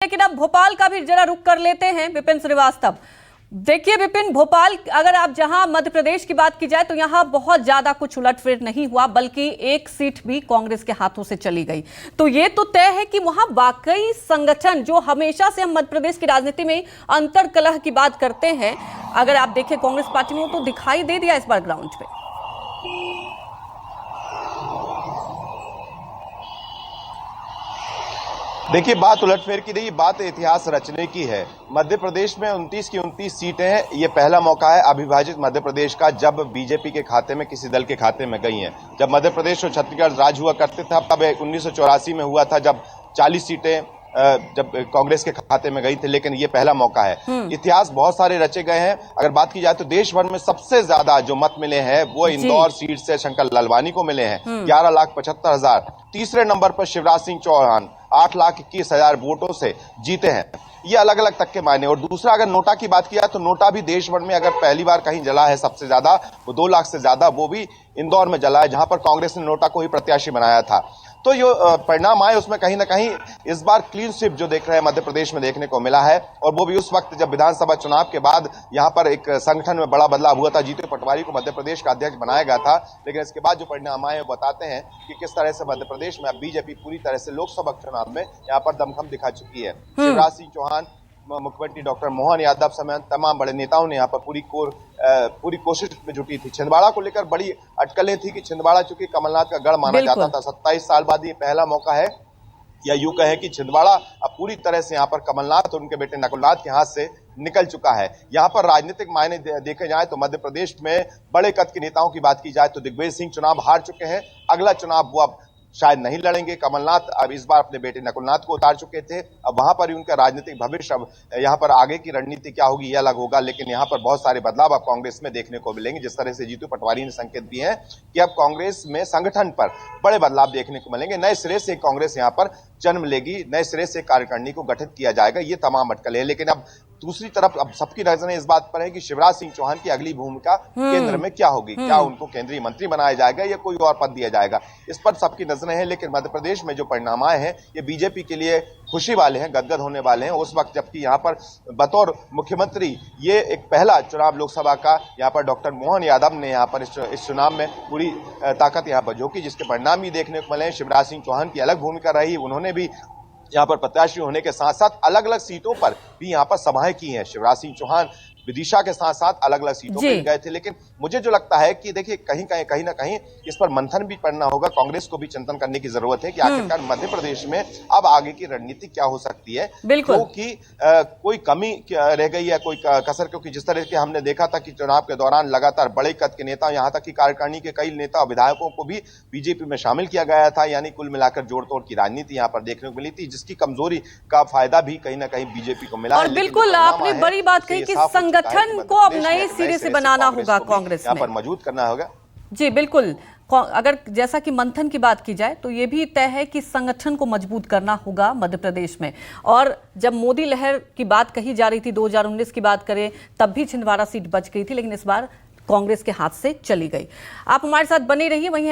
लेकिन अब भोपाल का भी जरा रुख कर लेते हैं विपिन श्रीवास्तव। देखिए विपिन, भोपाल अगर आप जहां मध्य प्रदेश की बात की जाए तो यहां बहुत ज्यादा कुछ उलटफेर नहीं हुआ, बल्कि एक सीट भी कांग्रेस के हाथों से चली गई। तो ये तो तय है कि वहां वाकई संगठन, जो हमेशा से हम मध्य प्रदेश की राजनीति में अंतर कलह की बात करते हैं, अगर आप देखें कांग्रेस पार्टी में, तो दिखाई दे दिया इस बार ग्राउंड पे। देखिए, बात उलटफेर की नहीं, बात इतिहास रचने की है। मध्य प्रदेश में 29 की 29 सीटें हैं। ये पहला मौका है अविभाजित मध्य प्रदेश का जब बीजेपी के खाते में, किसी दल के खाते में गई हैं। जब मध्य प्रदेश और छत्तीसगढ़ राज हुआ करते थे, तब 1984 में हुआ था जब 40 सीटें जब कांग्रेस के खाते में गई थी, लेकिन ये पहला मौका है। इतिहास बहुत सारे रचे गए हैं। अगर बात की जाए तो देश भर में सबसे ज्यादा जो मत मिले हैं वो इंदौर सीट से शंकर लालवानी को मिले हैं, 11,75,000। तीसरे नंबर पर शिवराज सिंह चौहान 8,21,000 वोटों से जीते हैं। ये अलग अलग तक के मायने। और दूसरा, अगर नोटा की बात की जाए तो नोटा भी देश भर में अगर पहली बार कहीं जला है सबसे ज्यादा, वो 2 लाख से ज्यादा, वो भी इंदौर में जला है, जहां पर कांग्रेस ने नोटा को ही प्रत्याशी बनाया था। तो जो परिणाम आए उसमें कहीं ना कहीं इस बार क्लीन स्वीप जो देख रहे हैं मध्य प्रदेश में देखने को मिला है। और वो भी उस वक्त जब विधानसभा चुनाव के बाद यहां पर एक संगठन में बड़ा बदलाव हुआ था। जीतू पटवारी को मध्य प्रदेश का अध्यक्ष बनाया गया था, लेकिन इसके बाद जो परिणाम आए वो बताते हैं कि किस तरह से मध्य प्रदेश में अब बीजेपी पूरी तरह से लोकसभा चुनाव में यहाँ पर दमखम दिखा चुकी है। शिवराज सिंह चौहान, मुख्यमंत्री डॉक्टर मोहन यादव समेत तमाम बड़े नेताओं ने यहाँ पर पूरी कोशिश में जुटी थी। छिंदवाड़ा को लेकर बड़ी अटकलें थी कि छिंदवाड़ा चूंकि कमलनाथ का गढ़ माना जाता था, 27 साल बाद ये पहला मौका है, या यूं कहें कि छिंदवाड़ा अब पूरी तरह से यहाँ पर कमलनाथ और उनके बेटे नकुलनाथ के हाथ से निकल चुका है। यहाँ पर राजनीतिक मायने देखे जाए तो मध्य प्रदेश में बड़े कद के नेताओं की बात की जाए तो दिग्विजय सिंह चुनाव हार चुके हैं। अगला चुनाव वो अब शायद नहीं लड़ेंगे। कमलनाथ अब इस बार अपने बेटे नकुलनाथ को उतार चुके थे। अब वहां पर ही उनका राजनीतिक भविष्य, अब यहाँ पर आगे की रणनीति क्या होगी ये अलग होगा, लेकिन यहाँ पर बहुत सारे बदलाव अब कांग्रेस में देखने को मिलेंगे। जिस तरह से जीतू पटवारी ने संकेत दिए हैं कि अब कांग्रेस में संगठन पर बड़े बदलाव देखने को मिलेंगे। नए सिरे से कांग्रेस यहाँ पर जन्म लेगी, नए सिरे से कार्यकारिणी को गठित किया जाएगा। ये तमाम अटकलें हैं। लेकिन अब दूसरी तरफ अब सबकी नजरें इस बात पर है कि शिवराज सिंह चौहान की अगली भूमिका केंद्र में क्या होगी। क्या उनको केंद्रीय मंत्री बनाया जाएगा या कोई और पद दिया जाएगा, इस पर सबकी नजरें हैं। लेकिन मध्य प्रदेश में जो परिणाम आए हैं ये बीजेपी के लिए खुशी वाले हैं, गदगद होने वाले हैं उस वक्त जबकि यहाँ पर बतौर मुख्यमंत्री ये एक पहला चुनाव लोकसभा का यहाँ पर डॉक्टर मोहन यादव ने यहाँ पर इस चुनाव में पूरी ताकत यहाँ पर झोंकी, जिसके परिणाम भी देखने को मिले। शिवराज सिंह चौहान की अलग भूमिका रही, उन्होंने भी यहाँ पर प्रत्याशी होने के साथ साथ अलग अलग सीटों पर भी यहाँ पर सभाएं की हैं। शिवराज सिंह चौहान विदिशा के साथ साथ अलग अलग सीटों पर गए थे। लेकिन मुझे जो लगता है कि देखिए कहीं ना कहीं इस पर मंथन भी करना होगा। कांग्रेस को भी चिंतन करने की जरूरत है कि आखिरकार मध्य प्रदेश में अब आगे की रणनीति क्या हो सकती है, क्योंकि कोई कमी रह गई है, कोई कसर, क्योंकि जिस तरह के हमने देखा था कि चुनाव के दौरान लगातार बड़े कद के नेता, यहाँ तक कि कार्यकारिणी के कई नेता और विधायकों को भी बीजेपी में शामिल किया गया था। यानी कुल मिलाकर जोड़ तोड़ की राजनीति यहाँ पर देखने को मिली थी, जिसकी कमजोरी का फायदा भी कहीं ना कहीं बीजेपी को मिला। और बिल्कुल आपने बड़ी बात कही कि संगठन को अब नए सिरे से बनाना होगा, कांग्रेस में पर मजबूत करना होगा। जी बिल्कुल। अगर जैसा कि मंथन की बात की जाए तो ये भी तय है कि संगठन को मजबूत करना होगा मध्य प्रदेश में। और जब मोदी लहर की बात कही जा रही थी, 2019 की बात करें, तब भी छिंदवाड़ा सीट बच गई थी, लेकिन इस बार कांग्रेस के हाथ से चली गई। आप हमारे साथ बने रहिए। वहीं